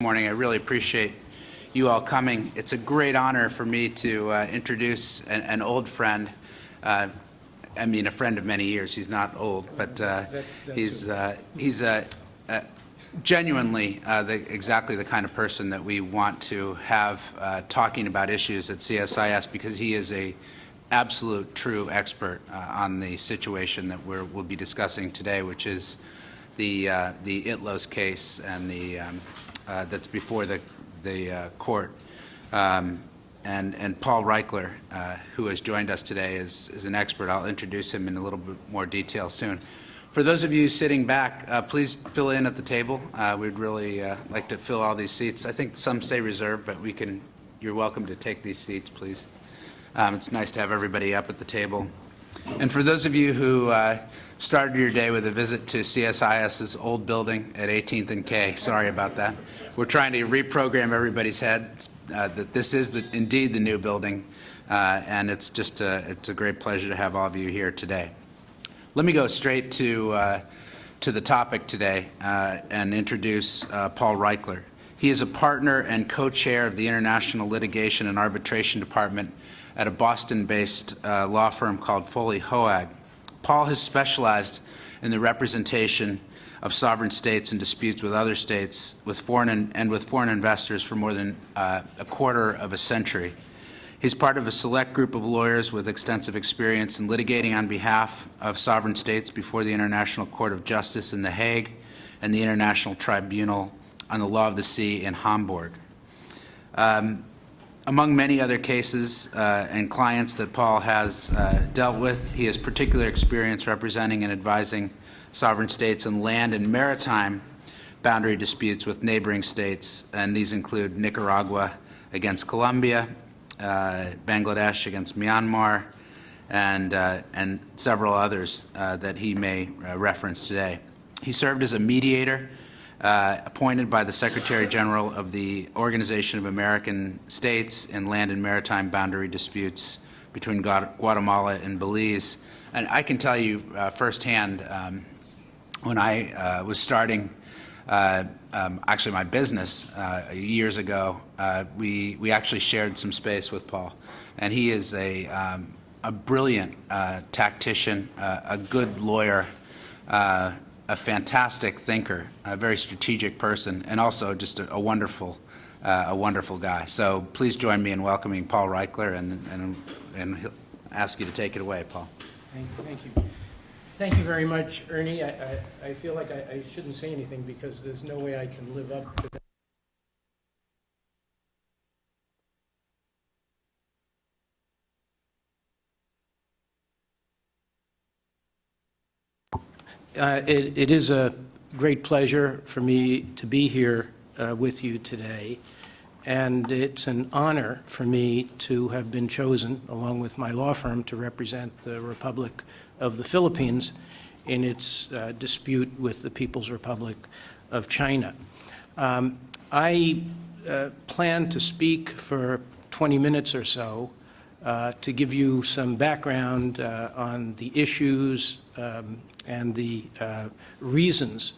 Morning. I really appreciate you all coming. It's a great honor for me to introduce an old friend. I mean, a friend of many years. He's not old, but he's genuinely exactly the kind of person that we want to have talking about issues at CSIS, because he is a absolute true expert on the situation that we'll be discussing today, which is the Itlos case and the that's before the court. And Paul Reichler, who has joined us today, is an expert. I'll introduce him in a little bit more detail soon. For those of you sitting back, please fill in at the table. We'd really like to fill all these seats. I think some say reserved, but you're welcome to take these seats, please. It's nice to have everybody up at the table. And for those of you who started your day with a visit to CSIS's old building at 18th and K, sorry about that. We're trying to reprogram everybody's head that this is indeed the new building, and it's a great pleasure to have all of you here today. Let me go straight to the topic today and introduce Paul Reichler. He is a partner and co-chair of the International Litigation and Arbitration Department at a Boston-based law firm called Foley Hoag. Paul has specialized in the representation of sovereign states in disputes with other states with foreign investors for more than a quarter of a century. He's part of a select group of lawyers with extensive experience in litigating on behalf of sovereign states before the International Court of Justice in The Hague and the International Tribunal on the Law of the Sea in Hamburg. Among many other cases and clients that Paul has dealt with, he has particular experience representing and advising sovereign states in land and maritime boundary disputes with neighboring states, and these include Nicaragua against Colombia, Bangladesh against Myanmar, and several others that he may reference today. He served as a mediator appointed by the Secretary General of the Organization of American States in land and maritime boundary disputes between Guatemala and Belize. And I can tell you firsthand, when I was starting actually my business years ago, we actually shared some space with Paul. And he is a brilliant tactician, a good lawyer, a fantastic thinker, a very strategic person, and also just a wonderful guy. So please join me in welcoming Paul Reichler, and he'll ask you to take it away, Paul. Thank you. Thank you very much, Ernie. I feel like I shouldn't say anything because there's no way I can live up to that. It is a great pleasure for me to be here with you today, and it's an honor for me to have been chosen, along with my law firm, to represent the Republic of the Philippines in its dispute with the People's Republic of China. I plan to speak for 20 minutes or so to give you some background on the issues and the reasons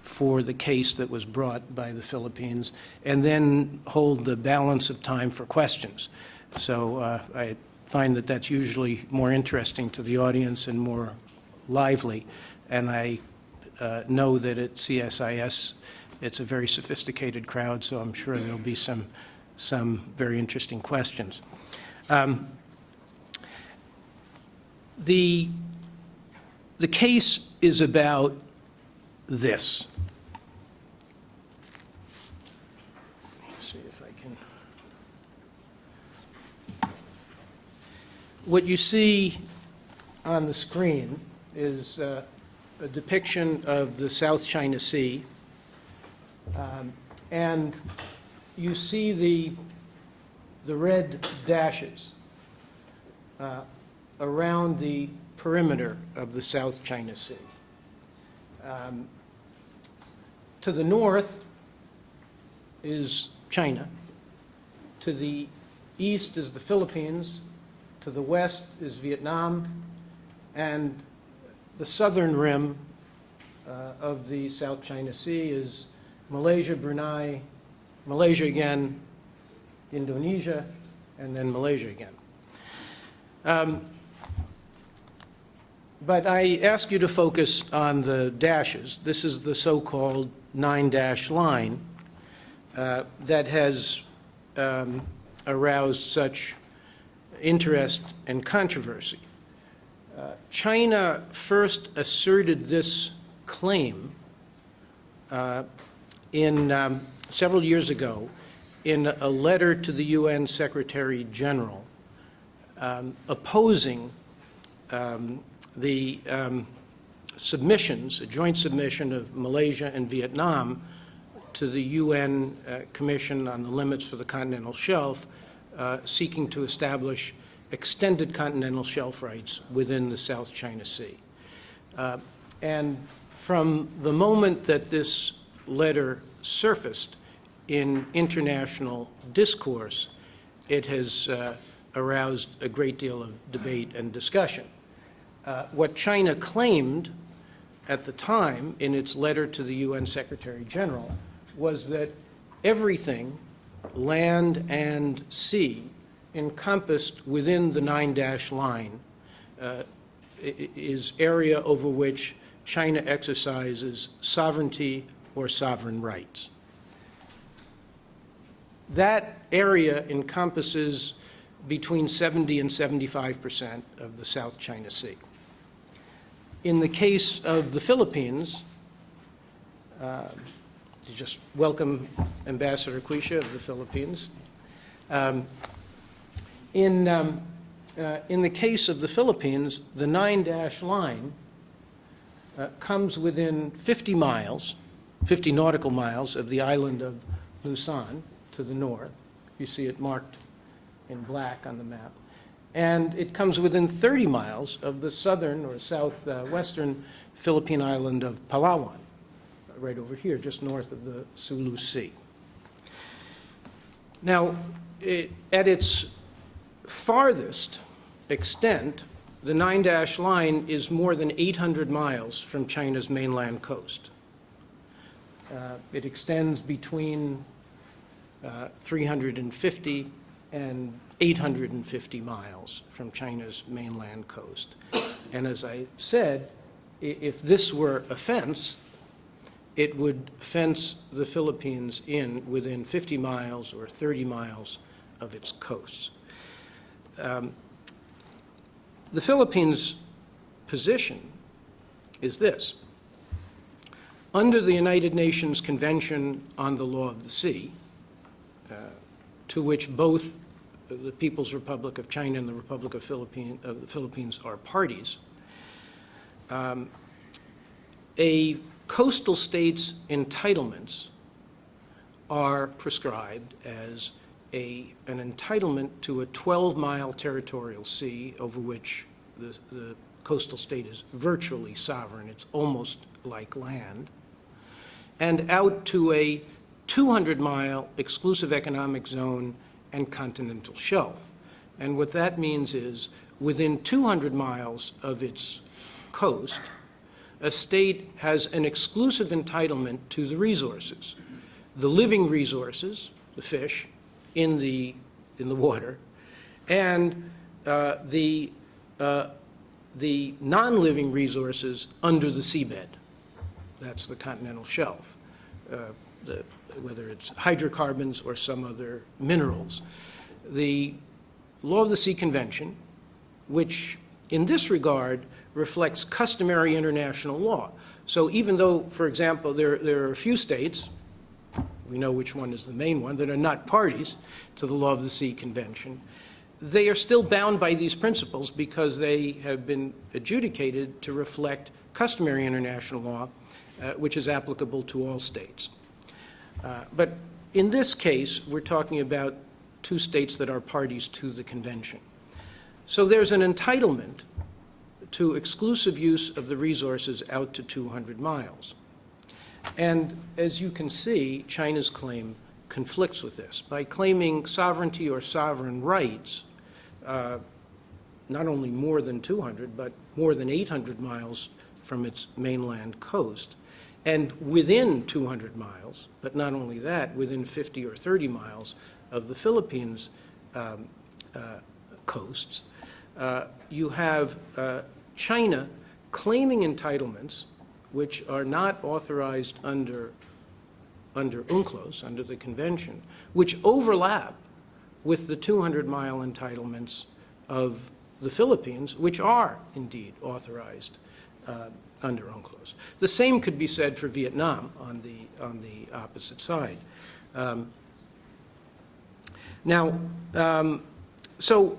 for the case that was brought by the Philippines, and then hold the balance of time for questions. So I find that that's usually more interesting to the audience and more lively, and I know that at CSIS it's a very sophisticated crowd, so I'm sure there'll be some very interesting questions. The case is about this. Let's see if I can. What you see on the screen is a depiction of the South China Sea, and you see the red dashes around the perimeter of the South China Sea. To the north is China. To the east is the Philippines. To the west is Vietnam. And the southern rim of the South China Sea is Malaysia, Brunei, Malaysia again, Indonesia, and then Malaysia again. But I ask you to focus on the dashes. This is the so-called 9-dash line that has aroused such interest and controversy. China first asserted this claim several years ago in a letter to the UN Secretary General opposing the submissions, a joint submission of Malaysia and Vietnam to the UN Commission on the Limits for the Continental Shelf, seeking to establish extended continental shelf rights within the South China Sea. And from the moment that this letter surfaced in international discourse, it has aroused a great deal of debate and discussion. What China claimed at the time in its letter to the UN Secretary General was that everything, land and sea, encompassed within the 9-dash line is area over which China exercises sovereignty or sovereign rights. That area encompasses between 70 and 75% of the South China Sea. In the case of the Philippines, just welcome Ambassador Quisha of the Philippines. In the case of the Philippines, the 9-dash line comes within 50 miles, 50 nautical miles of the island of Luzon to the north. You see it marked in black on the map. And it comes within 30 miles of the southern or southwestern Philippine island of Palawan, right over here, just north of the Sulu Sea. Now, at its farthest extent, the 9-dash line is more than 800 miles from China's mainland coast. It extends between 350 and 850 miles from China's mainland coast. And as I said, if this were a fence, it would fence the Philippines in within 50 miles or 30 miles of its coasts. The Philippines' position is this. Under the United Nations Convention on the Law of the Sea, to which both the People's Republic of China and the Republic of the Philippines are parties, a coastal state's entitlements are prescribed as an entitlement to a 12-mile territorial sea over which the coastal state is virtually sovereign. It's almost like land. And out to a 200-mile exclusive economic zone and continental shelf. And what that means is within 200 miles of its coast, a state has an exclusive entitlement to the resources, the living resources, the fish in the water, and the non-living resources under the seabed. That's the continental shelf, whether it's hydrocarbons or some other minerals. The Law of the Sea Convention, which in this regard reflects customary international law. So even though, for example, there are a few states, we know which one is the main one, that are not parties to the Law of the Sea Convention, they are still bound by these principles because they have been adjudicated to reflect customary international law, which is applicable to all states. But in this case, we're talking about two states that are parties to the convention. So there's an entitlement to exclusive use of the resources out to 200 miles. And as you can see, China's claim conflicts with this. By claiming sovereignty or sovereign rights, not only more than 200, but more than 800 miles from its mainland coast, and within 200 miles, but not only that, within 50 or 30 miles of the Philippines coasts, you have China claiming entitlements which are not authorized under UNCLOS, under the convention, which overlap with the 200-mile entitlements of the Philippines, which are indeed authorized under UNCLOS. The same could be said for Vietnam on the opposite side. So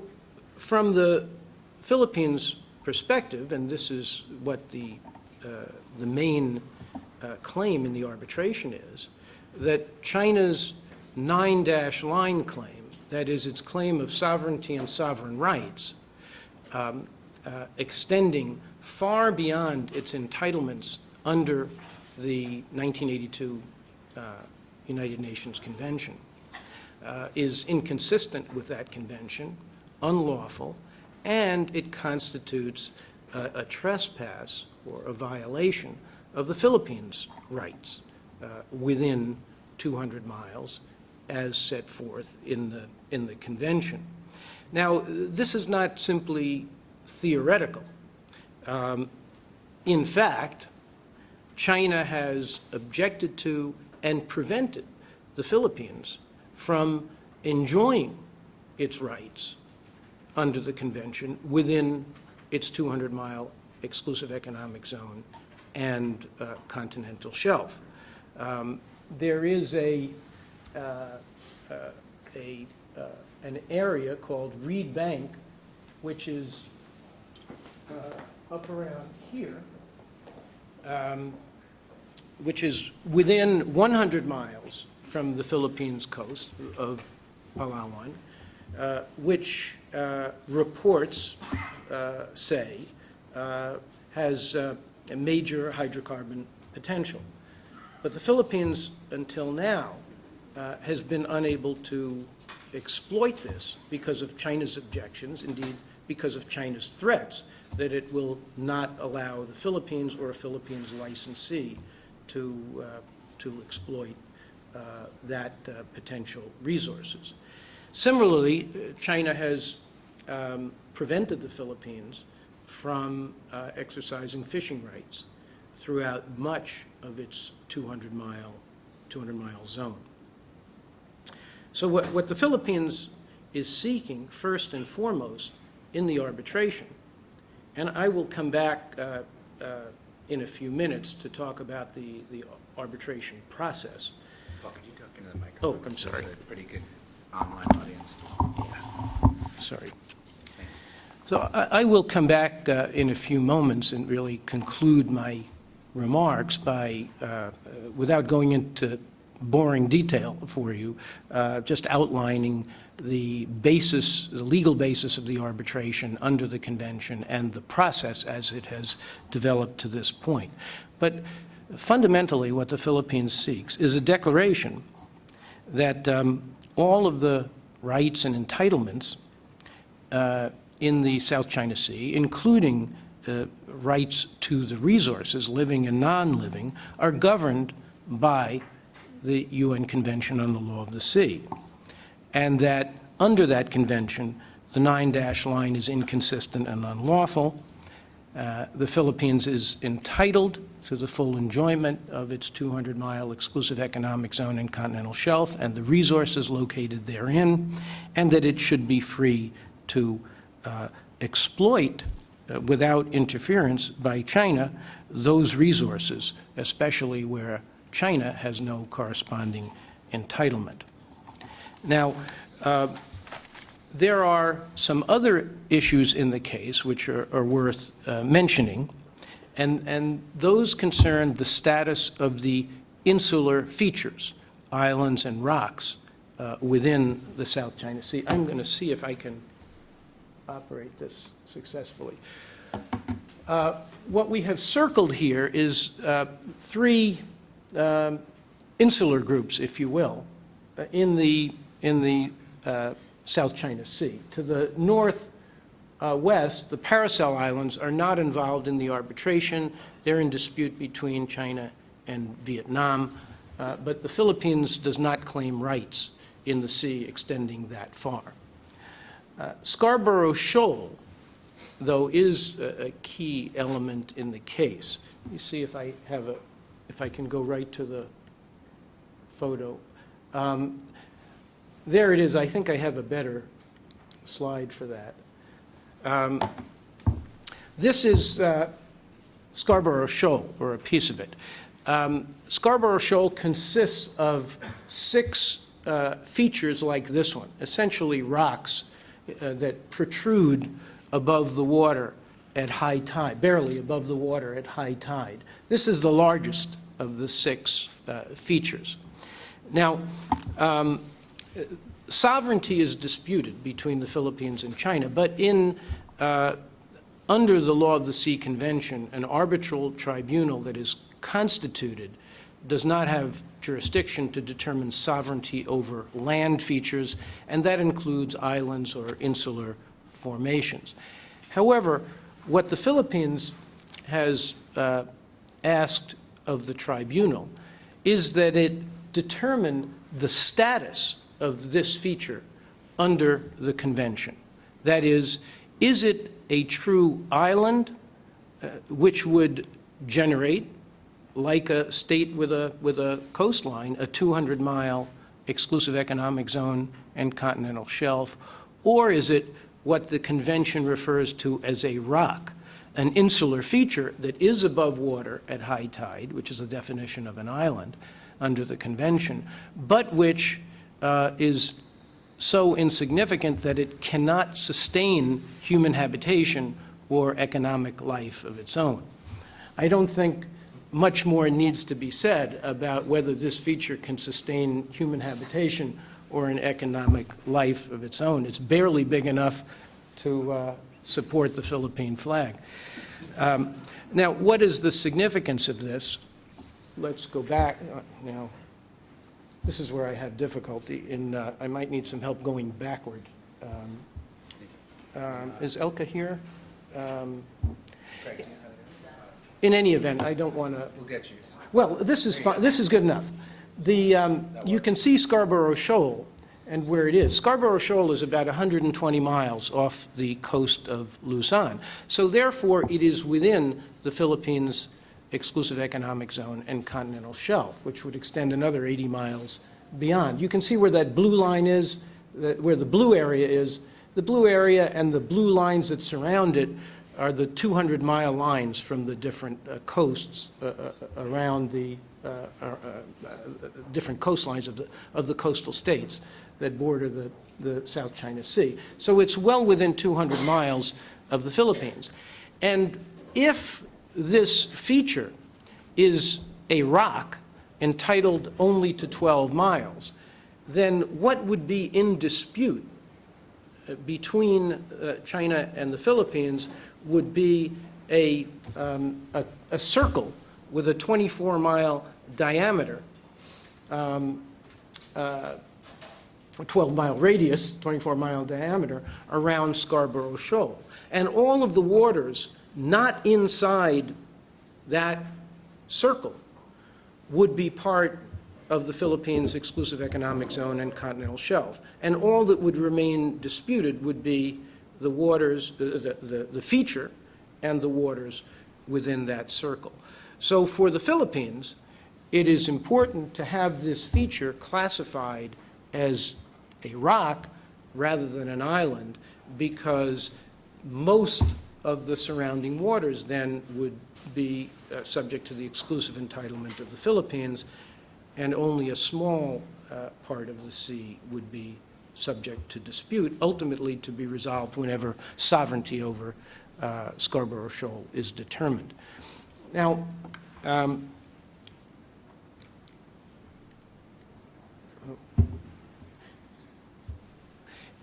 from the Philippines' perspective, and this is what the main claim in the arbitration is, that China's 9-line claim, that is its claim of sovereignty and sovereign rights, extending far beyond its entitlements under the 1982 United Nations Convention, is inconsistent with that convention, unlawful, and it constitutes a trespass or a violation of the Philippines' rights within 200 miles as set forth in the convention. Now, this is not simply theoretical. In fact, China has objected to and prevented the Philippines from enjoying its rights under the convention within its 200-mile exclusive economic zone and continental shelf. There is an area called Reed Bank, which is up around here, which is within 100 miles from the Philippines coast of Palawan, which reports say has a major hydrocarbon potential. But the Philippines, until now, has been unable to exploit this because of China's objections, indeed because of China's threats that it will not allow the Philippines or a Philippines licensee to exploit that potential resources. Similarly, China has prevented the Philippines from exercising fishing rights throughout much of its 200-mile zone. So what the Philippines is seeking, first and foremost, in the arbitration, and I will come back in a few minutes to talk about the arbitration process. Paul, could you talk into the microphone? Oh, I'm sorry. It's a pretty good online audience. Sorry. So I will come back in a few moments and really conclude my remarks by, without going into boring detail for you, just outlining the basis, the legal basis of the arbitration under the convention and the process as it has developed to this point. But fundamentally, what the Philippines seeks is a declaration that all of the rights and entitlements in the South China Sea, including rights to the resources, living and non-living, are governed by the UN Convention on the Law of the Sea, and that under that convention, the 9-line is inconsistent and unlawful. The Philippines is entitled to the full enjoyment of its 200-mile exclusive economic zone and continental shelf and the resources located therein, and that it should be free to exploit without interference by China those resources, especially where China has no corresponding entitlement. Now, there are some other issues in the case which are worth mentioning, and those concern the status of the insular features, islands and rocks within the South China Sea. I'm going to see if I can operate this successfully. What we have circled here is three insular groups, if you will, in the South China Sea. To the northwest, the Paracel Islands are not involved in the arbitration. They're in dispute between China and Vietnam, but the Philippines does not claim rights in the sea extending that far. Scarborough Shoal, though, is a key element in the case. Let me see if I have if I can go right to the photo. There it is. I think I have a better slide for that. This is Scarborough Shoal, or a piece of it. Scarborough Shoal consists of 6 features like this one, essentially rocks that protrude above the water at high tide, barely above the water at high tide. This is the largest of the 6 features. Now, sovereignty is disputed between the Philippines and China, but under the Law of the Sea Convention, an arbitral tribunal that is constituted does not have jurisdiction to determine sovereignty over land features, and that includes islands or insular formations. However, what the Philippines has asked of the tribunal is that it determine the status of this feature under the convention. That is it a true island which would generate, like a state with a coastline, a 200-mile exclusive economic zone and continental shelf, or is it what the convention refers to as a rock, an insular feature that is above water at high tide, which is the definition of an island under the convention, but which is so insignificant that it cannot sustain human habitation or economic life of its own. I don't think much more needs to be said about whether this feature can sustain human habitation or an economic life of its own. It's barely big enough to support the Philippine flag. Now, what is the significance of this? Let's go back now. This is where I have difficulty, and I might need some help going backward. Is Elka here? In any event, I don't want to. We'll get you. Well, this is fine. This is good enough. You can see Scarborough Shoal and where it is. Scarborough Shoal is about 120 miles off the coast of Luzon. So therefore, it is within the Philippines' exclusive economic zone and continental shelf, which would extend another 80 miles beyond. You can see where that blue line is, where the blue area is. The blue area and the blue lines that surround it are the 200-mile lines from the different coasts around the different coastlines of the coastal states that border the South China Sea. So it's well within 200 miles of the Philippines. And if this feature is a rock entitled only to 12 miles, then what would be in dispute between China and the Philippines would be a circle with a 24-mile diameter, a 12-mile radius, 24-mile diameter, around Scarborough Shoal. And all of the waters not inside that circle would be part of the Philippines' exclusive economic zone and continental shelf. And all that would remain disputed would be the waters, the feature and the waters within that circle. So for the Philippines, it is important to have this feature classified as a rock rather than an island, because most of the surrounding waters then would be subject to the exclusive entitlement of the Philippines, and only a small part of the sea would be subject to dispute, ultimately to be resolved whenever sovereignty over Scarborough Shoal is determined. Now,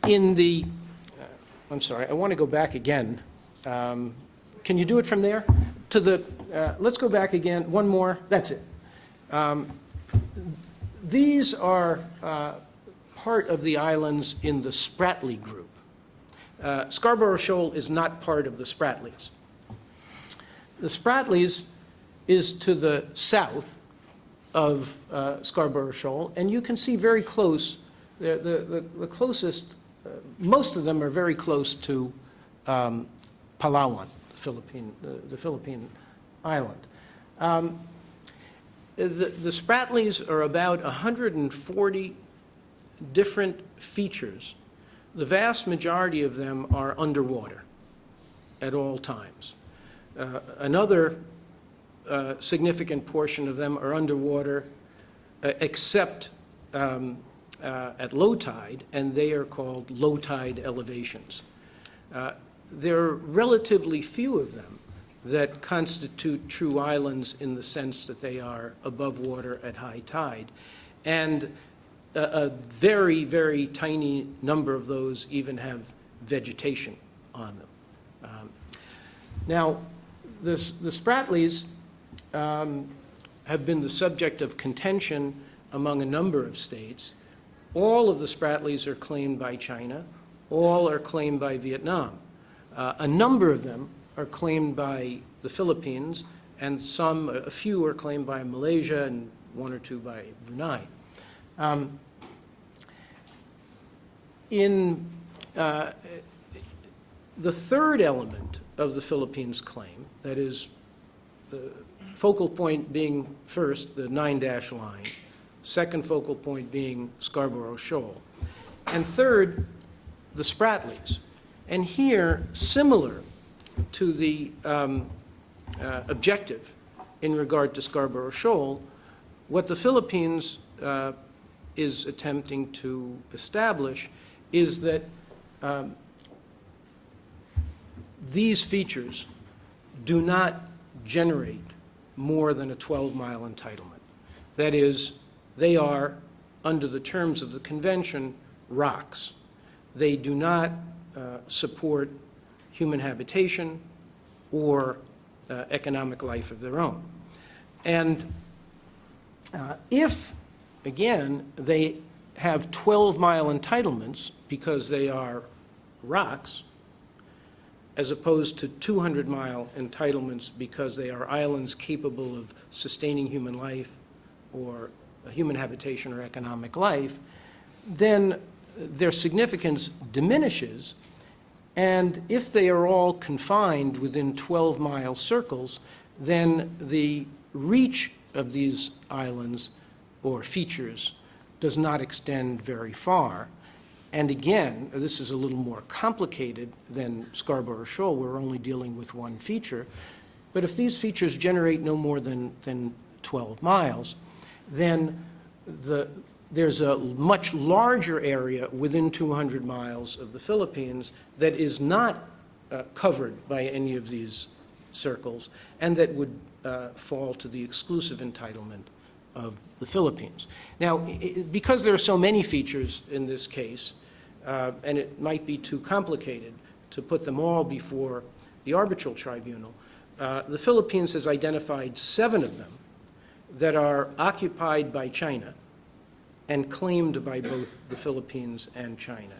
in the, I'm sorry, I want to go back again. Can you do it from there? To the, let's go back again, one more, that's it. These are part of the islands in the Spratly group. Scarborough Shoal is not part of the Spratlys. The Spratlys is to the south of Scarborough Shoal, and you can see very close, the closest, most of them are very close to Palawan, the Philippine island. The Spratlys are about 140 different features. The vast majority of them are underwater at all times. Another significant portion of them are underwater except at low tide, and they are called low tide elevations. There are relatively few of them that constitute true islands in the sense that they are above water at high tide. And a very, very tiny number of those even have vegetation on them. Now, the Spratlys have been the subject of contention among a number of states. All of the Spratlys are claimed by China. All are claimed by Vietnam. A number of them are claimed by the Philippines, and a few are claimed by Malaysia, and one or two by Brunei. The third element of the Philippines' claim, that is, the focal point being first the 9-dash line, second focal point being Scarborough Shoal, and third, the Spratlys. And here, similar to the objective in regard to Scarborough Shoal, what the Philippines is attempting to establish is that these features do not generate more than a 12-mile entitlement. That is, they are, under the terms of the convention, rocks. They do not support human habitation or economic life of their own. And if, again, they have 12-mile entitlements because they are rocks, as opposed to 200-mile entitlements because they are islands capable of sustaining human life or human habitation or economic life, then their significance diminishes. And if they are all confined within 12-mile circles, then the reach of these islands or features does not extend very far. And again, this is a little more complicated than Scarborough Shoal. We're only dealing with one feature. But if these features generate no more than 12 miles, then there's a much larger area within 200 miles of the Philippines that is not covered by any of these circles and that would fall to the exclusive entitlement of the Philippines. Now, because there are so many features in this case, and it might be too complicated to put them all before the arbitral tribunal, the Philippines has identified 7 of them that are occupied by China and claimed by both the Philippines and China,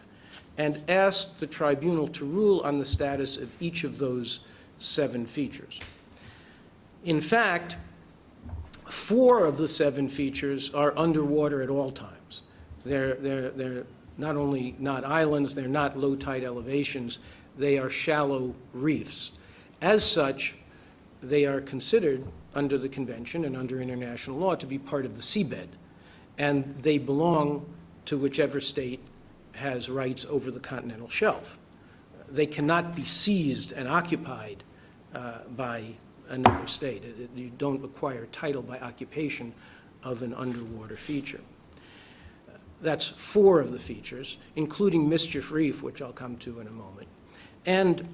and asked the tribunal to rule on the status of each of those 7 features. In fact, 4 of the 7 features are underwater at all times. They're not only not islands, they're not low tide elevations, they are shallow reefs. As such, they are considered under the convention and under international law to be part of the seabed, and they belong to whichever state has rights over the continental shelf. They cannot be seized and occupied by another state. You don't acquire title by occupation of an underwater feature. That's 4 of the features, including Mischief Reef, which I'll come to in a moment. And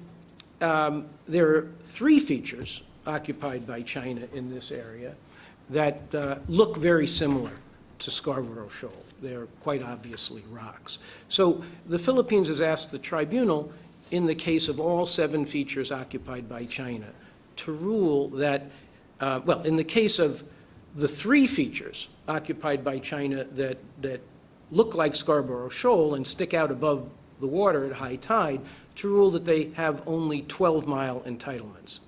there are 3 features occupied by China in this area that look very similar to Scarborough Shoal. They're quite obviously rocks. So the Philippines has asked the tribunal, in the case of all 7 features occupied by China, to rule that, well, in the case of the 3 features occupied by China that look like Scarborough Shoal and stick out above the water at high tide, to rule that they have only 12-mile entitlements.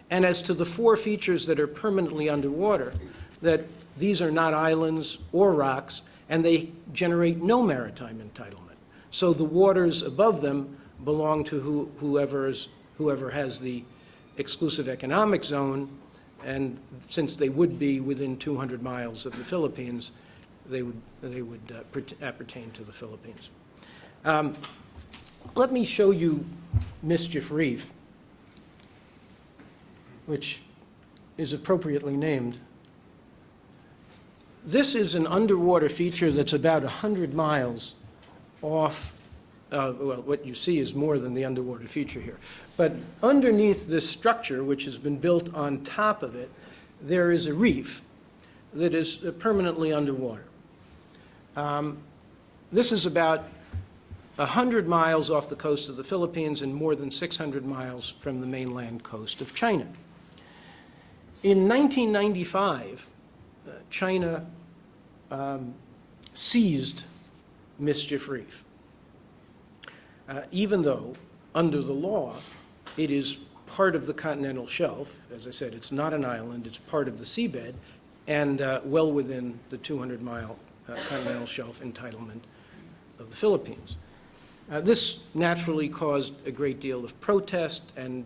And as to the 4 features that are permanently underwater, that these are not islands or rocks, and they generate no maritime entitlement. So the waters above them belong to whoever has the exclusive economic zone, and since they would be within 200 miles of the Philippines, they would appertain to the Philippines. Let me show you Mischief Reef, which is appropriately named. This is an underwater feature that's about 100 miles off, well, what you see is more than the underwater feature here. But underneath this structure, which has been built on top of it, there is a reef that is permanently underwater. This is about 100 miles off the coast of the Philippines and more than 600 miles from the mainland coast of China. In 1995, China seized Mischief Reef, even though, under the law, it is part of the continental shelf. As I said, it's not an island, it's part of the seabed, and well within the 200-mile continental shelf entitlement of the Philippines. This naturally caused a great deal of protest and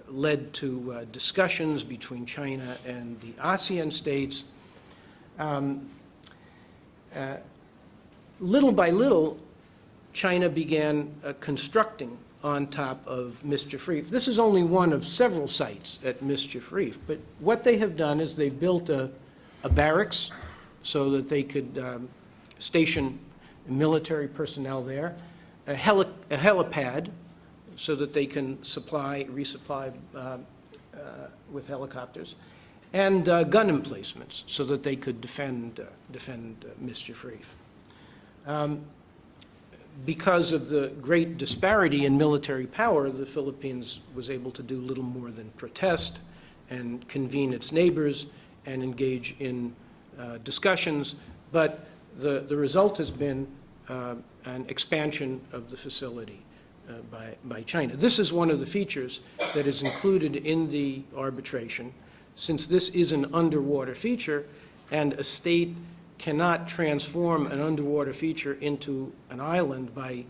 led to discussions between China and the ASEAN states. Little by little, China began constructing on top of Mischief Reef. This is only one of several sites at Mischief Reef, but what they have done is they built a barracks so that they could station military personnel there, a helipad so that they can resupply with helicopters, and gun emplacements so that they could defend Mischief Reef. Because of the great disparity in military power, the Philippines was able to do little more than protest and convene its neighbors and engage in discussions, but the result has been an expansion of the facility by China. This is one of the features that is included in the arbitration. Since this is an underwater feature and a state cannot transform an underwater feature into an island by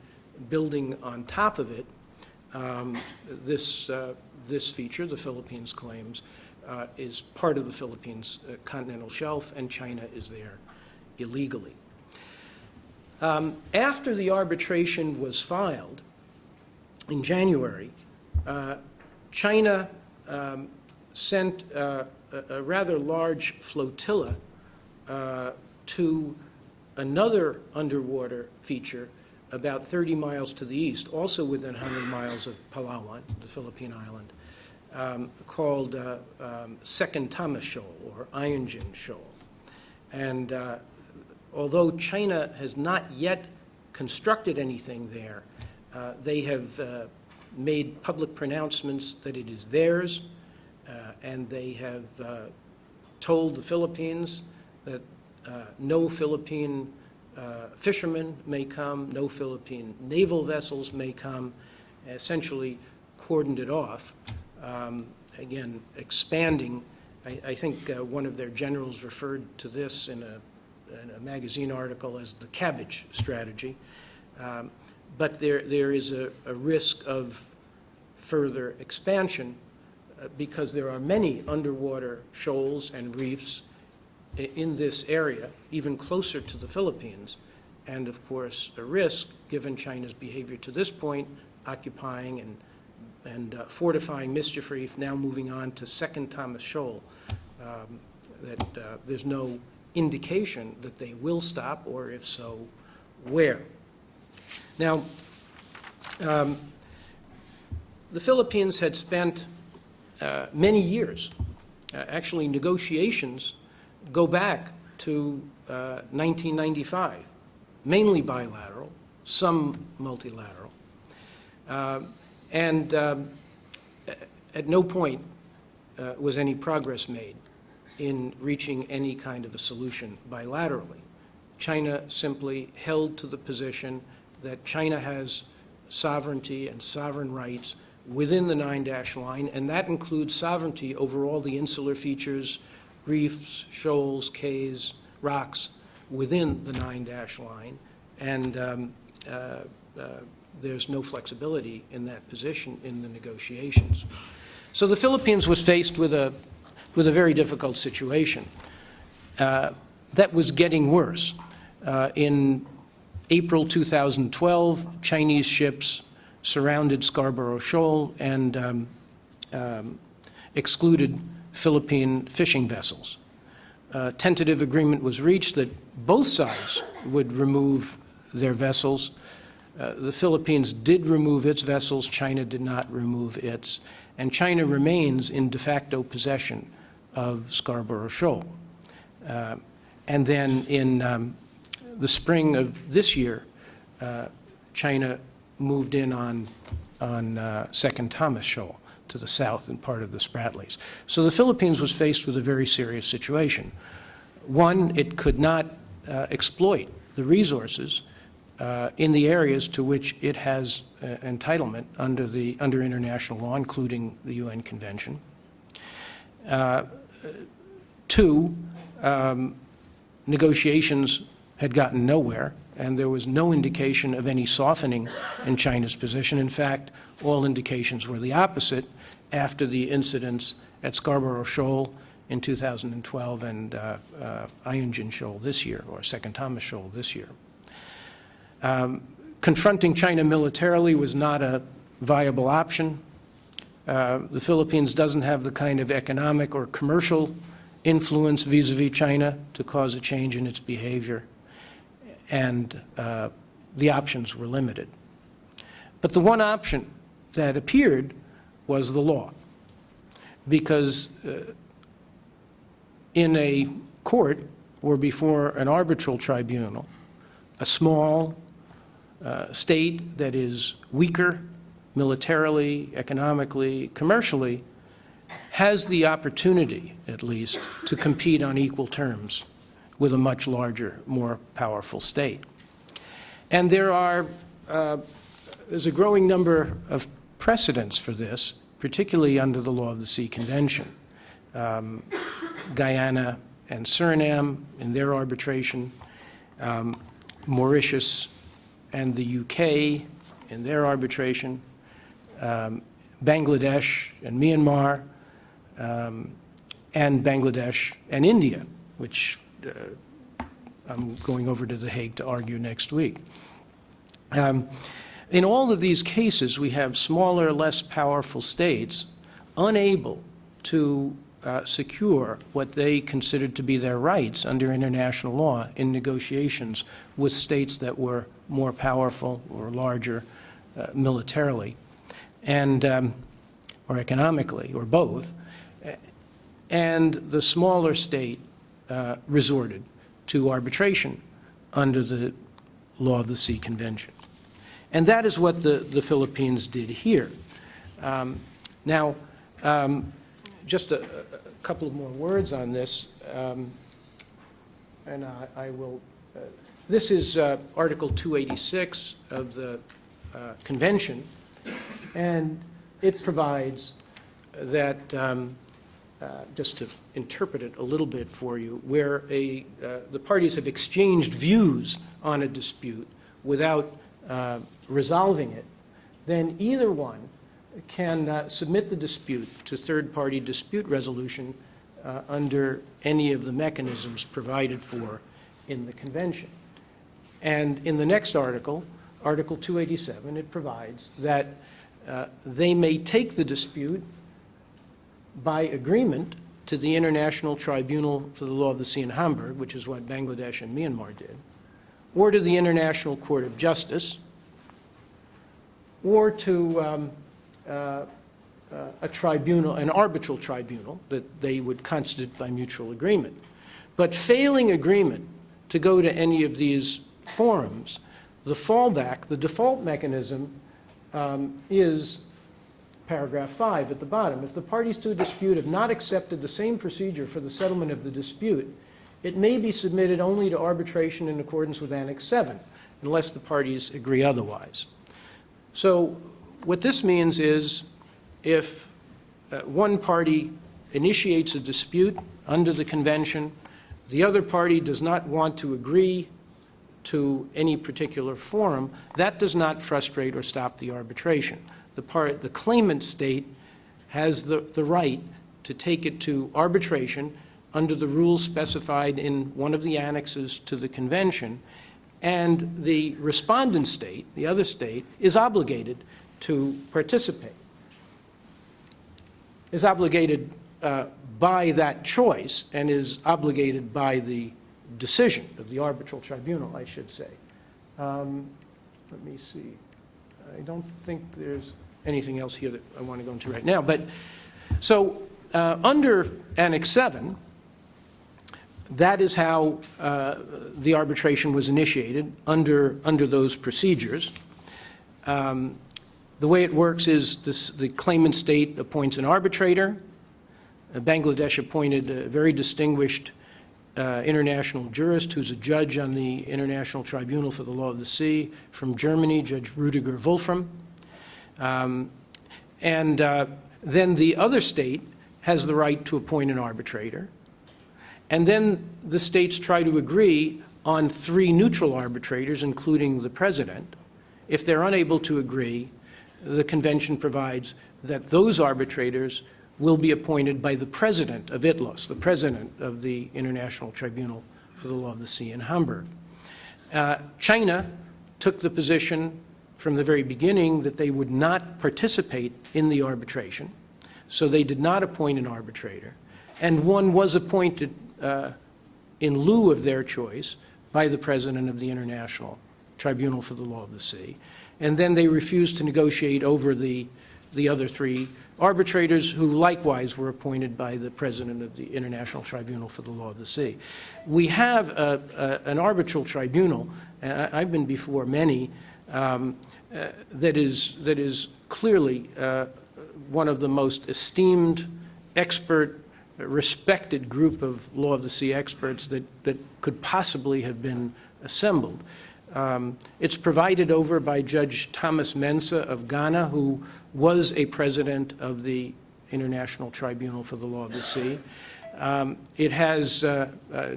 building on top of it, this feature, the Philippines claims, is part of the Philippines continental shelf, and China is there illegally. After the arbitration was filed in January, China sent a rather large flotilla to another underwater feature about 30 miles to the east, also within 100 miles of Palawan, the Philippine island, called Second Thomas Shoal, or Ionjin Shoal. And although China has not yet constructed anything there, they have made public pronouncements that it is theirs, and they have told the Philippines that no Philippine fishermen may come, no Philippine naval vessels may come, essentially cordoned it off. Again, expanding, I think one of their generals referred to this in a magazine article as the cabbage strategy. But there is a risk of further expansion because there are many underwater shoals and reefs in this area, even closer to the Philippines, and of course a risk, given China's behavior to this point, occupying and fortifying Mischief Reef, now moving on to Second Thomas Shoal, that there's no indication that they will stop, or if so, where. Now, the Philippines had spent many years, actually negotiations go back to 1995, mainly bilateral, some multilateral. And at no point was any progress made in reaching any kind of a solution bilaterally. China simply held to the position that China has sovereignty and sovereign rights within the 9-dash line, and that includes sovereignty over all the insular features reefs, shoals, cays, rocks within the 9-dash line, and there's no flexibility in that position in the negotiations. So the Philippines was faced with a very difficult situation that was getting worse. In April 2012, Chinese ships surrounded Scarborough Shoal and excluded Philippine fishing vessels. A tentative agreement was reached that both sides would remove their vessels. The Philippines did remove its vessels, China did not remove its, and China remains in de facto possession of Scarborough Shoal. And then in the spring of this year, China moved in on Second Thomas Shoal to the south and part of the Spratlys. So the Philippines was faced with a very serious situation. One, it could not exploit the resources in the areas to which it has entitlement under international law, including the UN Convention. Two, negotiations had gotten nowhere, and there was no indication of any softening in China's position. In fact, all indications were the opposite after the incidents at Scarborough Shoal in 2012 and Ionjin Shoal this year, or Second Thomas Shoal this year. Confronting China militarily was not a viable option. The Philippines doesn't have the kind of economic or commercial influence vis-a-vis China to cause a change in its behavior, and the options were limited. But the one option that appeared was the law, because in a court or before an arbitral tribunal, a small state that is weaker militarily, economically, commercially, has the opportunity, at least, to compete on equal terms with a much larger, more powerful state. And there's a growing number of precedents for this, particularly under the Law of the Sea Convention. Guyana and Suriname in their arbitration, Mauritius and the UK in their arbitration, Bangladesh and Myanmar, and Bangladesh and India, which I'm going over to The Hague to argue next week. In all of these cases, we have smaller, less powerful states unable to secure what they considered to be their rights under international law in negotiations with states that were more powerful or larger militarily and or economically, or both. And the smaller state resorted to arbitration under the Law of the Sea Convention. And that is what the Philippines did here. Now, just a couple of more words on this, and I will, this is Article 286 of the Convention, and it provides that, just to interpret it a little bit for you, where the parties have exchanged views on a dispute without resolving it, then either one can submit the dispute to third-party dispute resolution under any of the mechanisms provided for in the Convention. And in the next article, Article 287, it provides that they may take the dispute by agreement to the International Tribunal for the Law of the Sea in Hamburg, which is what Bangladesh and Myanmar did, or to the International Court of Justice, or to a tribunal, an arbitral tribunal that they would constitute by mutual agreement. But failing agreement to go to any of these forums, the fallback, the default mechanism is paragraph 5 at the bottom. If the parties to a dispute have not accepted the same procedure for the settlement of the dispute, it may be submitted only to arbitration in accordance with Annex 7, unless the parties agree otherwise. So what this means is if one party initiates a dispute under the convention, the other party does not want to agree to any particular forum, that does not frustrate or stop the arbitration. The claimant state has the right to take it to arbitration under the rules specified in one of the annexes to the convention, and the respondent state, the other state, is obligated to participate, is obligated by that choice, and is obligated by the decision of the arbitral tribunal, I should say. Let me see. I don't think there's anything else here that I want to go into right now. But so under Annex 7, that is how the arbitration was initiated under those procedures. The way it works is the claimant state appoints an arbitrator. Bangladesh appointed a very distinguished international jurist who's a judge on the International Tribunal for the Law of the Sea from Germany, Judge Rudiger Wolfram. Then the other state has the right to appoint an arbitrator. And then the states try to agree on 3 neutral arbitrators, including the president. If they're unable to agree, the convention provides that those arbitrators will be appointed by the president of ITLOS, the president of the International Tribunal for the Law of the Sea in Hamburg. China took the position from the very beginning that they would not participate in the arbitration, so they did not appoint an arbitrator. And one was appointed in lieu of their choice by the president of the International Tribunal for the Law of the Sea. And then they refused to negotiate over the other 3 arbitrators, who likewise were appointed by the president of the International Tribunal for the Law of the Sea. We have an arbitral tribunal, and I've been before many, that is clearly one of the most esteemed, expert, respected group of Law of the Sea experts that could possibly have been assembled. It's provided over by Judge Thomas Mensah of Ghana, who was a president of the International Tribunal for the Law of the Sea. It has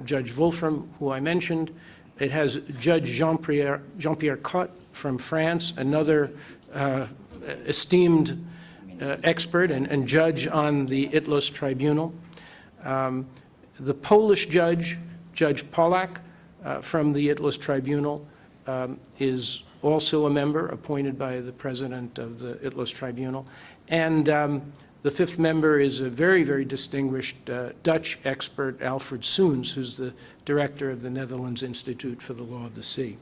Judge Wolfram, who I mentioned. It has Judge Jean-Pierre Cotte from France, another esteemed expert and judge on the ITLOS Tribunal. The Polish judge, Judge Polak, from the ITLOS Tribunal, is also a member appointed by the president of the ITLOS Tribunal. And the 5th member is a very, very distinguished Dutch expert, Alfred Soens, who's the director of the Netherlands Institute for the Law of the Sea.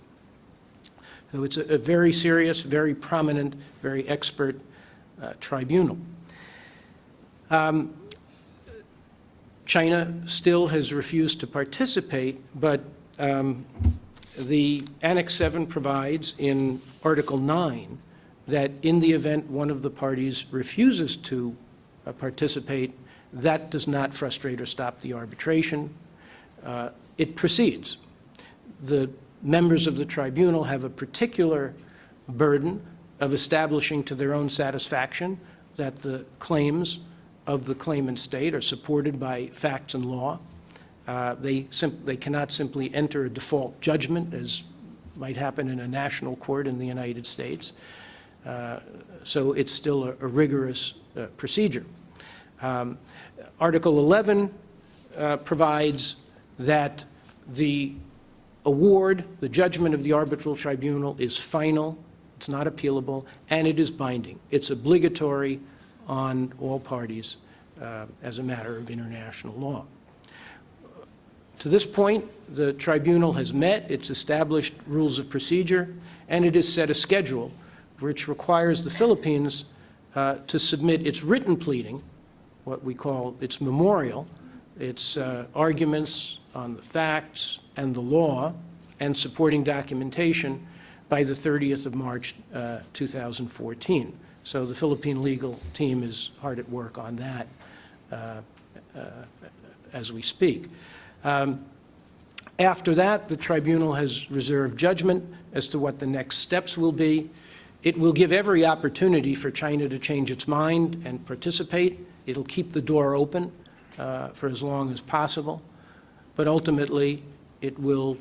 So it's a very serious, very prominent, very expert tribunal. China still has refused to participate, but the Annex 7 provides in Article 9 that in the event one of the parties refuses to participate, that does not frustrate or stop the arbitration. It proceeds. The members of the tribunal have a particular burden of establishing to their own satisfaction that the claims of the claimant state are supported by facts and law. They cannot simply enter a default judgment, as might happen in a national court in the United States. So it's still a rigorous procedure. Article 11 provides that the award, the judgment of the arbitral tribunal is final, it's not appealable, and it is binding. It's obligatory on all parties as a matter of international law. To this point, the tribunal has met, it's established rules of procedure, and it has set a schedule which requires the Philippines to submit its written pleading, what we call its memorial, its arguments on the facts and the law and supporting documentation by the 30th of March 2014. So the Philippine legal team is hard at work on that as we speak. After that, the tribunal has reserved judgment as to what the next steps will be. It will give every opportunity for China to change its mind and participate. It'll keep the door open, for as long as possible, but ultimately it will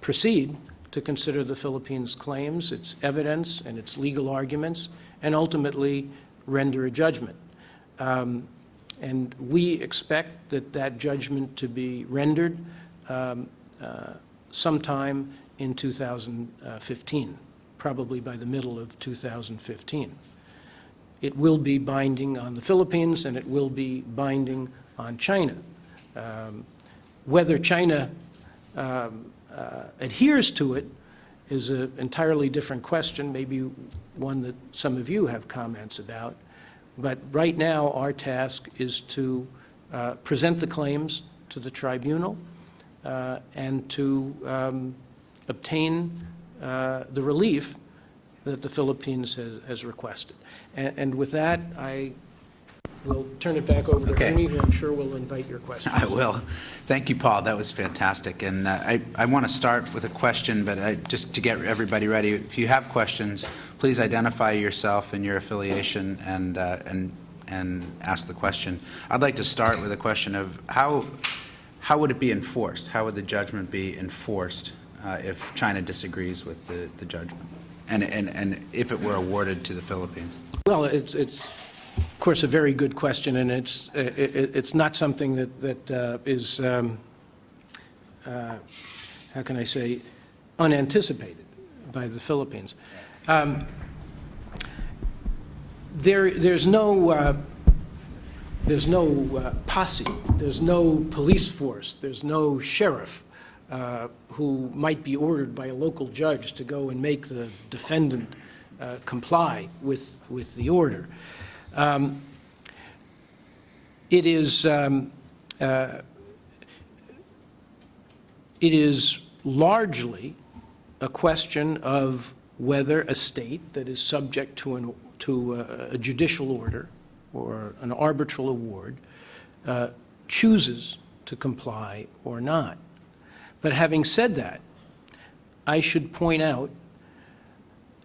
proceed to consider the Philippines' claims, its evidence, and its legal arguments, and ultimately render a judgment. And we expect that judgment to be rendered sometime in 2015, probably by the middle of 2015. It will be binding on the Philippines, and it will be binding on China. Whether China adheres to it is an entirely different question, maybe one that some of you have comments about. But right now, our task is to present the claims to the tribunal and to obtain the relief that the Philippines has requested. And with that, I will turn it back over to Okay. Ernie, who I'm sure will invite your questions. I will. Thank you, Paul. That was fantastic. And I want to start with a question, but just to get everybody ready, if you have questions, please identify yourself and your affiliation and ask the question. I'd like to start with a question of how would it be enforced? How would the judgment be enforced if China disagrees with the judgment, and if it were awarded to the Philippines? Well, it's of course a very good question, and it's not something that is how can I say, unanticipated by the Philippines. There's no posse, there's no police force, there's no sheriff who might be ordered by a local judge to go and make the defendant comply with the order. It is largely a question of whether a state that is subject to a judicial order or an arbitral award chooses to comply or not. But having said that, I should point out,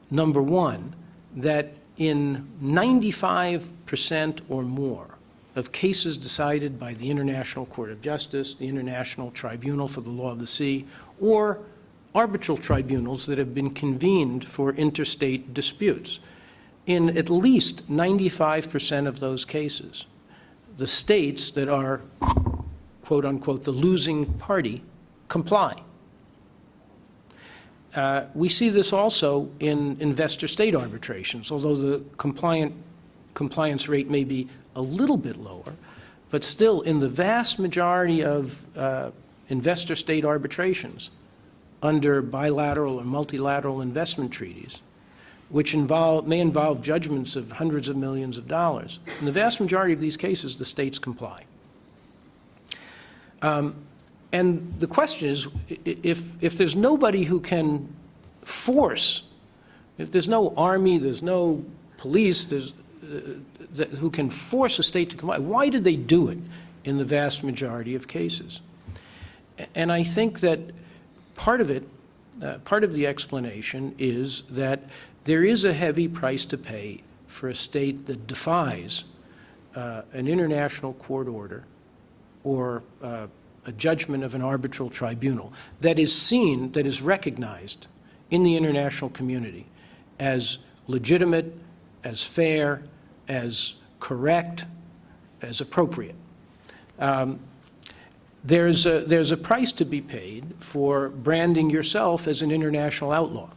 number one, that in 95% or more of cases decided by the International Court of Justice, the International Tribunal for the Law of the Sea, or arbitral tribunals that have been convened for interstate disputes, in at least 95% of those cases, the states that are, quote unquote, the losing party comply. We see this also in investor-state arbitrations, although the compliance rate may be a little bit lower, but still in the vast majority of investor-state arbitrations under bilateral or multilateral investment treaties, which may involve judgments of hundreds of millions of dollars. In the vast majority of these cases, the states comply. And the question is, if there's nobody who can force, if there's no army, there's no police, who can force a state to comply, why did they do it in the vast majority of cases? And I think that part of it, part of the explanation is that there is a heavy price to pay for a state that defies an international court order or a judgment of an arbitral tribunal that is seen, that is recognized in the international community as legitimate, as fair, as correct, as appropriate. There's a price to be paid for branding yourself as an international outlaw,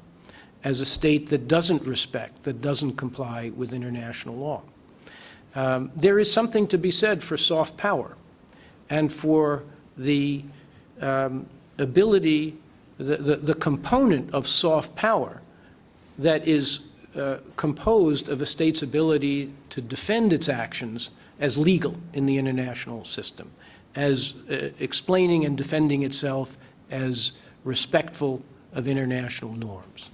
as a state that doesn't respect, that doesn't comply with international law. There is something to be said for soft power and for the ability, the component of soft power that is composed of a state's ability to defend its actions as legal in the international system, as explaining and defending itself as respectful of international norms.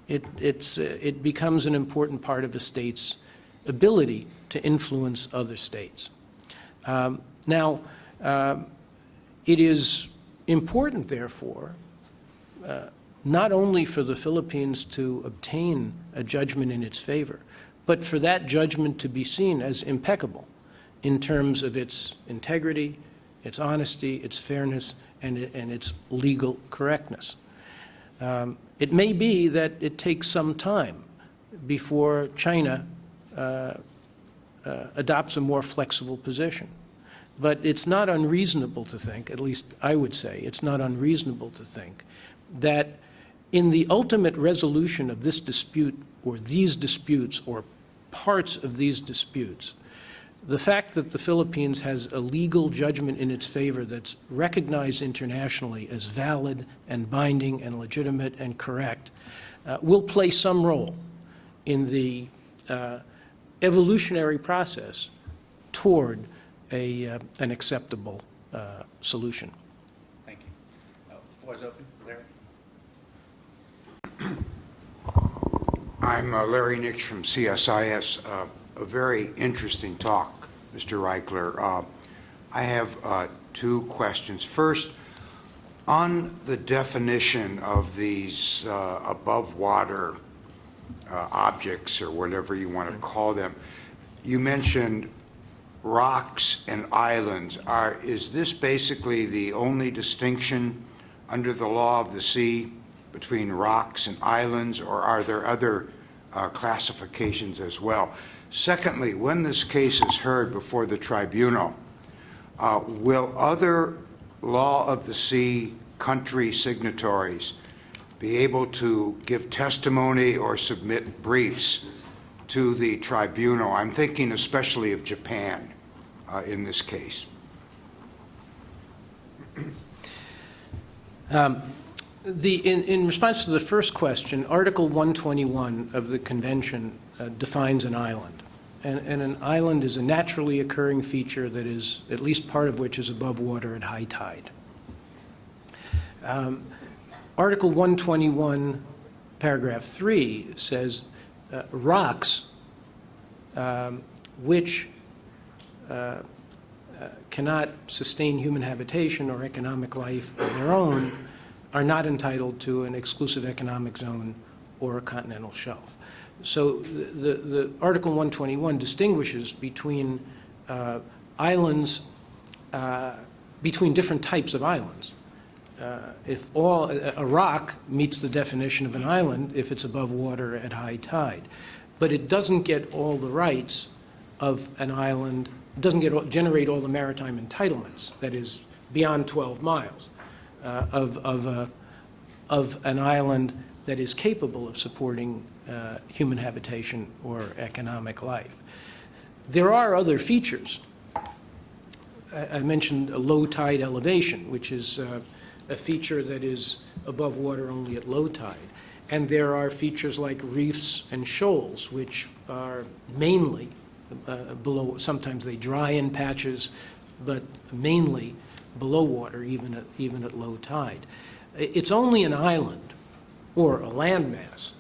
It becomes an important part of a state's ability to influence other states. Now, it is important, therefore, not only for the Philippines to obtain a judgment in its favor, but for that judgment to be seen as impeccable in terms of its integrity, its honesty, its fairness, and its legal correctness. It may be that it takes some time before China adopts a more flexible position. But it's not unreasonable to think, at least I would say, it's not unreasonable to think that in the ultimate resolution of this dispute or these disputes or parts of these disputes, the fact that the Philippines has a legal judgment in its favor that's recognized internationally as valid and binding and legitimate and correct will play some role in the evolutionary process toward an acceptable solution. Thank you. The floor is open. Larry? I'm Larry Nix from CSIS. A very interesting talk, Mr. Reichler. I have two questions. First, on the definition of these above water objects, or whatever you want to call them, you mentioned rocks and islands. Is this basically the only distinction under the law of the sea between rocks and islands, or are there other classifications as well? Secondly, when this case is heard before the tribunal, will other law of the sea country signatories be able to give testimony or submit briefs to the tribunal? I'm thinking especially of Japan in this case. In response to the first question, Article 121 of the Convention defines an island. And an island is a naturally occurring feature that is, at least part of which is above water at high tide. Article 121, paragraph 3 says rocks which cannot sustain human habitation or economic life of their own are not entitled to an exclusive economic zone or a continental shelf. So the Article 121 distinguishes between islands, between different types of islands. If a rock meets the definition of an island if it's above water at high tide, but it doesn't get all the rights of an island, it doesn't generate all the maritime entitlements, that is, beyond 12 miles of an island that is capable of supporting human habitation or economic life. There are other features. I mentioned a low tide elevation, which is a feature that is above water only at low tide. And there are features like reefs and shoals, which are mainly below. Sometimes they dry in patches, but mainly below water, even at low tide. It's only an island or a landmass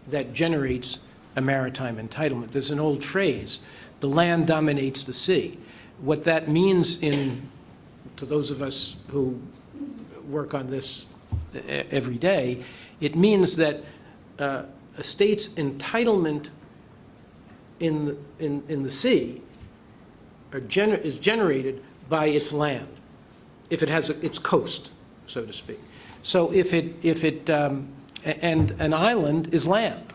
that generates a maritime entitlement. There's an old phrase, the land dominates the sea. What that means to those of us who work on this every day, it means that a state's entitlement in the sea is generated by its land, if it has its coast, so to speak. So and an island is land.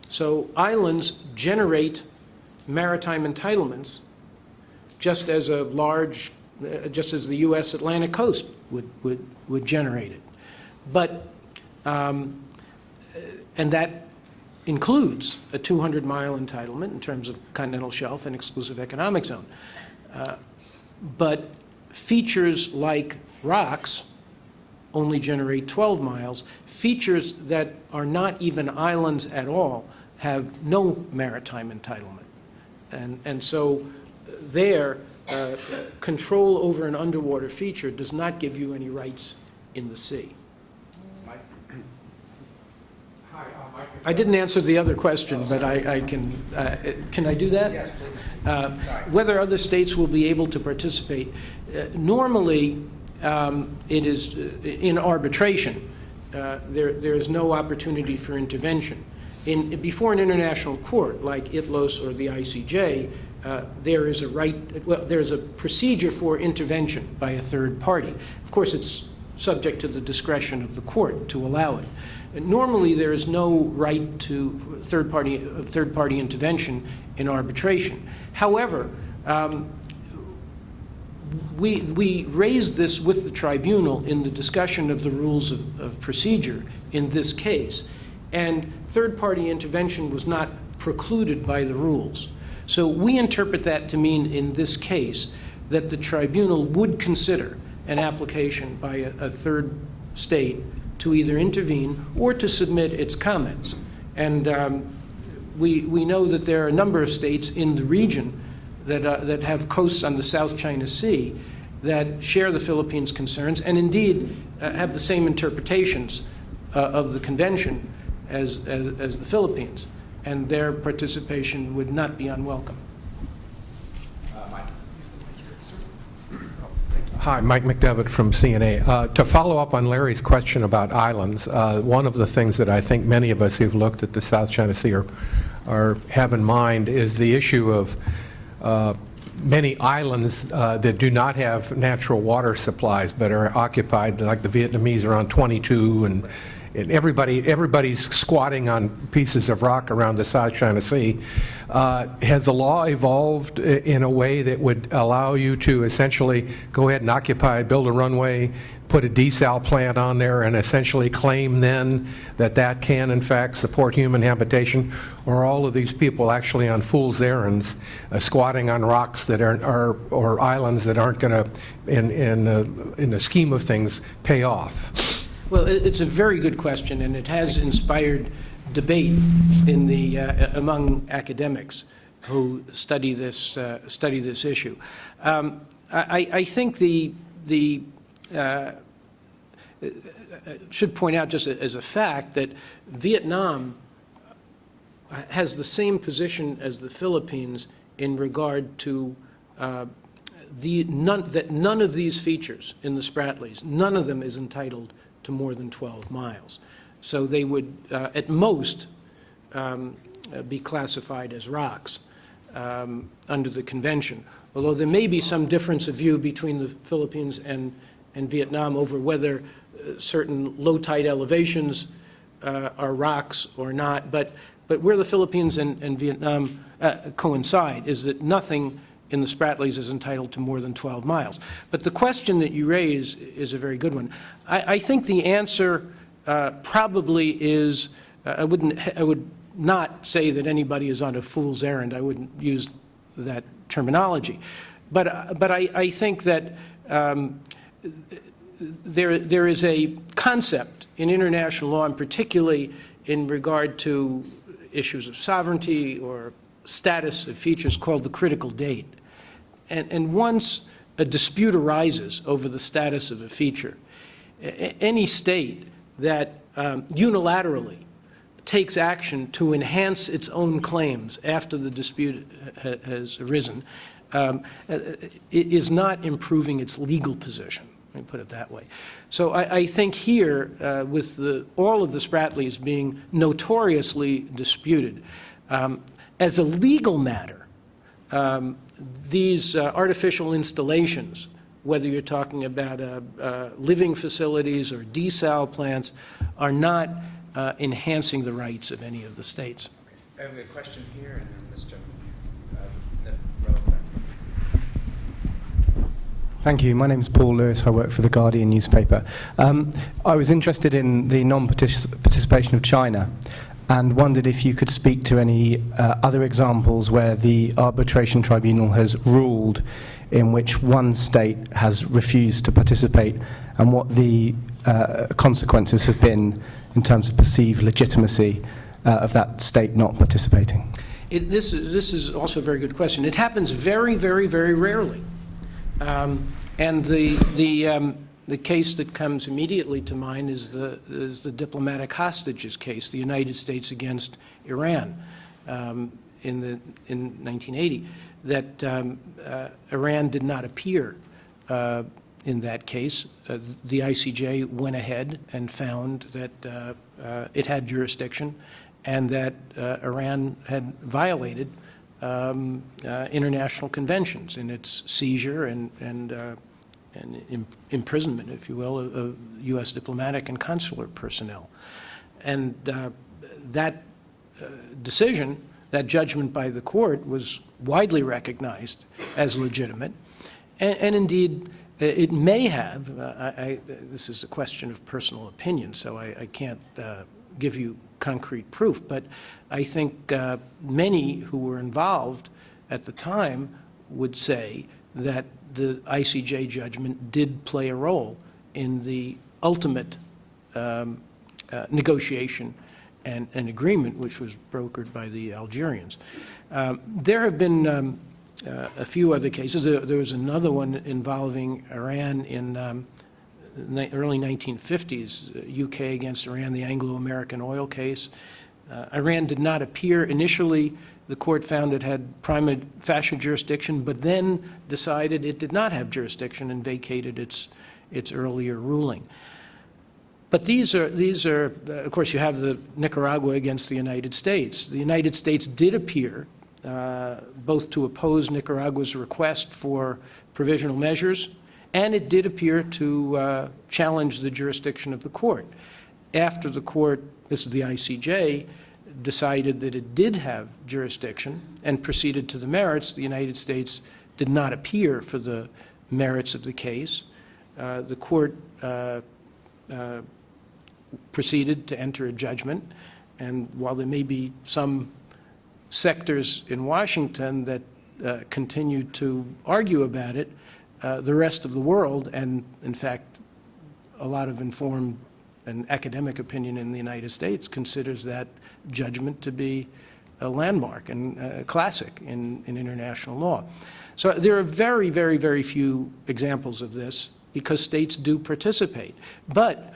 So islands generate maritime entitlements just as just as the U.S. Atlantic coast would generate it. But, and that includes a 200-mile entitlement in terms of continental shelf and exclusive economic zone. But features like rocks only generate 12 miles. Features that are not even islands at all have no maritime entitlement. And so there, control over an underwater feature does not give you any rights in the sea. Mike? Hi, Mike. I didn't answer the other question, but I can I do that? Yes, please. Sorry. Whether other states will be able to participate. Normally, it is in arbitration. There is no opportunity for intervention. Before an international court like ITLOS or the ICJ, there is a right, well, there's a procedure for intervention by a third party. Of course, it's subject to the discretion of the court to allow it. Normally, there is no right to third-party intervention in arbitration. However, we raised this with the tribunal in the discussion of the rules of procedure in this case, and third-party intervention was not precluded by the rules. So we interpret that to mean in this case that the tribunal would consider an application by a third state to either intervene or to submit its comments. And we know that there are a number of states in the region that have coasts on the South China Sea that share the Philippines' concerns and indeed have the same interpretations of the convention as the Philippines, and their participation would not be unwelcome. Hi, Mike McDevitt from CNA. To follow up on Larry's question about islands, one of the things that I think many of us who've looked at the South China Sea have in mind is the issue of many islands that do not have natural water supplies but are occupied, like the Vietnamese are on 22, and everybody's squatting on pieces of rock around the South China Sea. Has the law evolved in a way that would allow you to essentially go ahead and occupy, build a runway, put a desal plant on there, and essentially claim then that that can in fact support human habitation? Or are all of these people actually on fool's errands, squatting on rocks that or islands that aren't going to, in the scheme of things, pay off? Well, it's a very good question, and it has inspired debate in the among academics who study this issue. I think should point out just as a fact that Vietnam has the same position as the Philippines in regard to none of these features in the Spratlys, none of them is entitled to more than 12 miles. So they would, at most, be classified as rocks under the convention, although there may be some difference of view between the Philippines and Vietnam over whether certain low tide elevations are rocks or not. But where the Philippines and Vietnam coincide is that nothing in the Spratlys is entitled to more than 12 miles. But the question that you raise is a very good one. I think the answer probably is, I would not say that anybody is on a fool's errand. I wouldn't use that terminology. But I think that there is a concept in international law, and particularly in regard to issues of sovereignty or status of features, called the critical date. And once a dispute arises over the status of a feature, any state that unilaterally takes action to enhance its own claims after the dispute has arisen is not improving its legal position. Let me put it that way. So I think here, with all of the Spratlys being notoriously disputed, as a legal matter, these artificial installations, whether you're talking about living facilities or desal plants, are not enhancing the rights of any of the states. I have a question here, and then this gentleman here. The row back. Thank you. My name is Paul Lewis. I work for the Guardian newspaper. I was interested in the non-participation of China and wondered if you could speak to any other examples where the arbitration tribunal has ruled in which one state has refused to participate, and what the consequences have been in terms of perceived legitimacy of that state not participating. This is also a very good question. It happens very, very, very rarely. And the case that comes immediately to mind is the diplomatic hostages case, the United States against Iran in 1980, that Iran did not appear in that case. The ICJ went ahead and found that it had jurisdiction and that Iran had violated international conventions in its seizure and imprisonment, if you will, of U.S. diplomatic and consular personnel. And that decision, that judgment by the court, was widely recognized as legitimate. And indeed, it may have, this is a question of personal opinion, so I can't give you concrete proof, but I think many who were involved at the time would say that the ICJ judgment did play a role in the ultimate negotiation and agreement, which was brokered by the Algerians. There have been a few other cases. There was another one involving Iran in the early 1950s, UK against Iran, the Anglo-American oil case. Iran did not appear. Initially, the court found it had prima facie jurisdiction, but then decided it did not have jurisdiction and vacated its earlier ruling. But these are, of course, you have the Nicaragua against the United States. The United States did appear both to oppose Nicaragua's request for provisional measures, and it did appear to challenge the jurisdiction of the court. After the court, this is the ICJ, decided that it did have jurisdiction and proceeded to the merits, the United States did not appear for the merits of the case. The court proceeded to enter a judgment, and while there may be some sectors in Washington that continue to argue about it, the rest of the world, and in fact a lot of informed and academic opinion in the United States, considers that judgment to be a landmark and a classic in international law. So there are very, very, very few examples of this because states do participate. But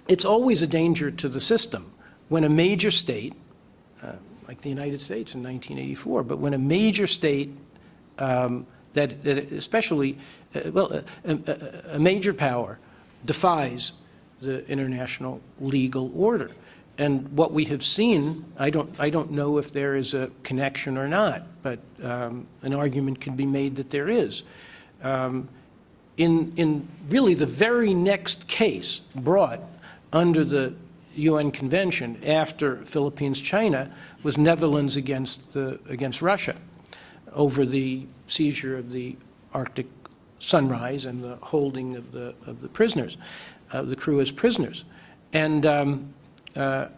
it's always a danger to the system when a major state, like the United States in 1984, but when a major state that especially, a major power defies the international legal order. And what we have seen, I don't know if there is a connection or not, but an argument can be made that there is. In really the very next case brought under the UN Convention after Philippines-China was Netherlands against Russia over the seizure of the Arctic Sunrise and the holding of the prisoners, of the crew as prisoners. And the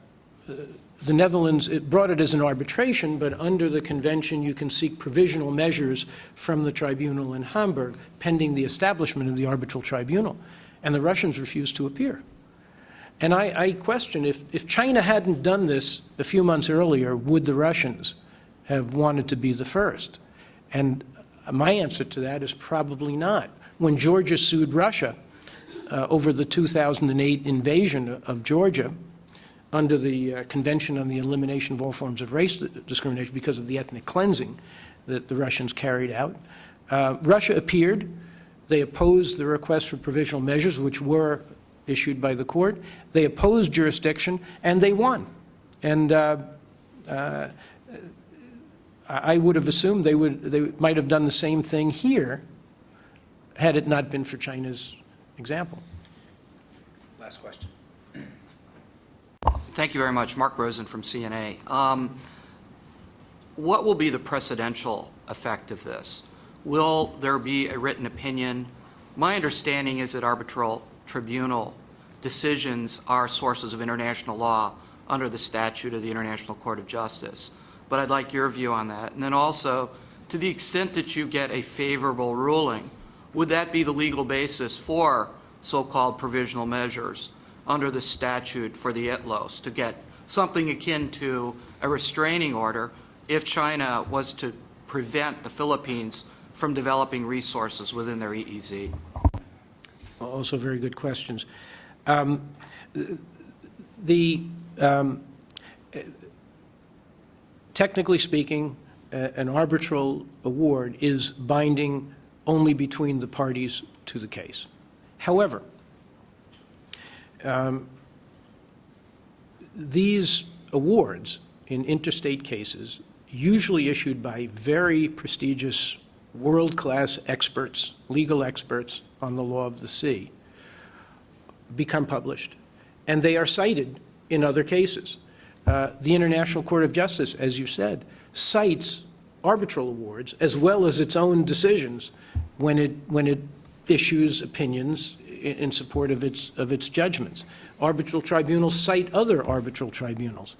Netherlands, it brought it as an arbitration, but under the convention you can seek provisional measures from the tribunal in Hamburg pending the establishment of the arbitral tribunal. And the Russians refused to appear. And I question, if China hadn't done this a few months earlier, would the Russians have wanted to be the first? And my answer to that is probably not. When Georgia sued Russia over the 2008 invasion of Georgia under the Convention on the Elimination of All Forms of Race Discrimination because of the ethnic cleansing that the Russians carried out, Russia appeared. They opposed the request for provisional measures, which were issued by the court. They opposed jurisdiction, and they won. And I would have assumed they might have done the same thing here had it not been for China's example. Last question. Thank you very much. Mark Rosen from CNA. What will be the precedential effect of this? Will there be a written opinion? My understanding is that arbitral tribunal decisions are sources of international law under the statute of the International Court of Justice. But I'd like your view on that. And then also, to the extent that you get a favorable ruling, would that be the legal basis for so-called provisional measures under the statute for the ITLOS to get something akin to a restraining order if China was to prevent the Philippines from developing resources within their EEZ? Also very good questions. Technically speaking, an arbitral award is binding only between the parties to the case. However, these awards in interstate cases usually issued by very prestigious, world-class experts, legal experts on the law of the sea, become published, and they are cited in other cases. The International Court of Justice, as you said, cites arbitral awards as well as its own decisions when it issues opinions in support of its judgments. Arbitral tribunals cite other arbitral tribunals.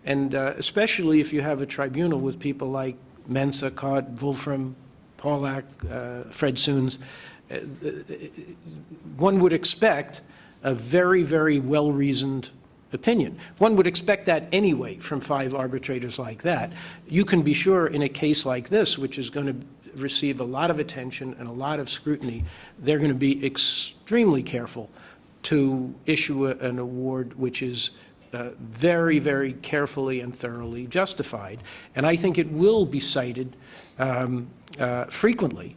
Especially if you have a tribunal with people like Mensah, Cott, Wolfram, Pollack, Fred Soons, one would expect a very, very well-reasoned opinion. One would expect that anyway from 5 arbitrators like that. You can be sure in a case like this, which is going to receive a lot of attention and a lot of scrutiny, they're going to be extremely careful to issue an award which is very, very carefully and thoroughly justified. And I think it will be cited frequently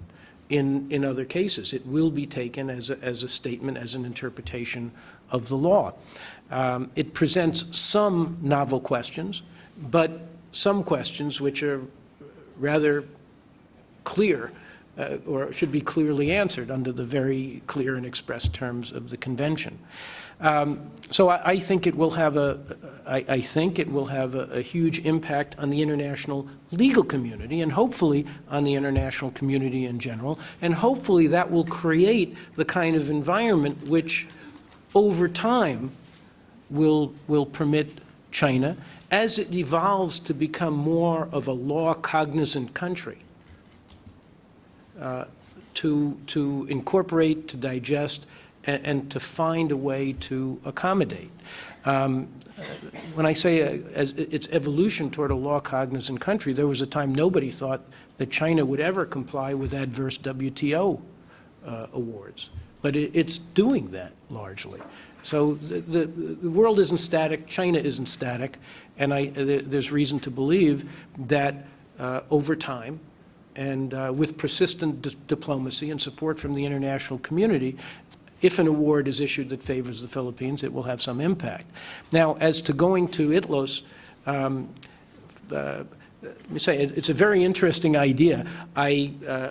in other cases. It will be taken as a statement, as an interpretation of the law. It presents some novel questions, but some questions which are rather clear or should be clearly answered under the very clear and express terms of the convention. So I think it will have a huge impact on the international legal community and hopefully on the international community in general, and hopefully that will create the kind of environment which over time will permit China, as it evolves to become more of a law-cognizant country, to incorporate, to digest, and to find a way to accommodate. When I say its evolution toward a law-cognizant country, there was a time nobody thought that China would ever comply with adverse WTO awards. But it's doing that largely. So the world isn't static, China isn't static, and there's reason to believe that over time, and with persistent diplomacy and support from the international community, if an award is issued that favors the Philippines, it will have some impact. Now, as to going to ITLOS, let me say, it's a very interesting idea.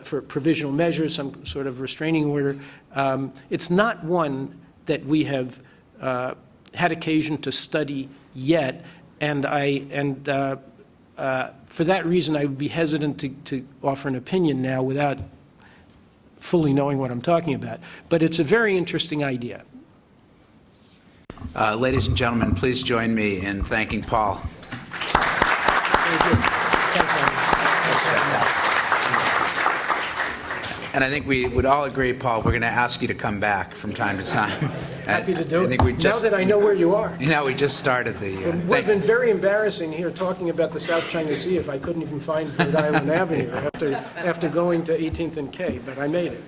For provisional measures, some sort of restraining order, it's not one that we have had occasion to study yet, and for that reason, I would be hesitant to offer an opinion now without fully knowing what I'm talking about. But it's a very interesting idea. Ladies and gentlemen, please join me in thanking Paul. And I think we would all agree, Paul, we're going to ask you to come back from time to time. Happy to do I it. think we just, now that I know where you are. You know, we just started the... It would have been very embarrassing here talking about the South China Sea if I couldn't even find Rhode Island Avenue after going to 18th and K, but I made it.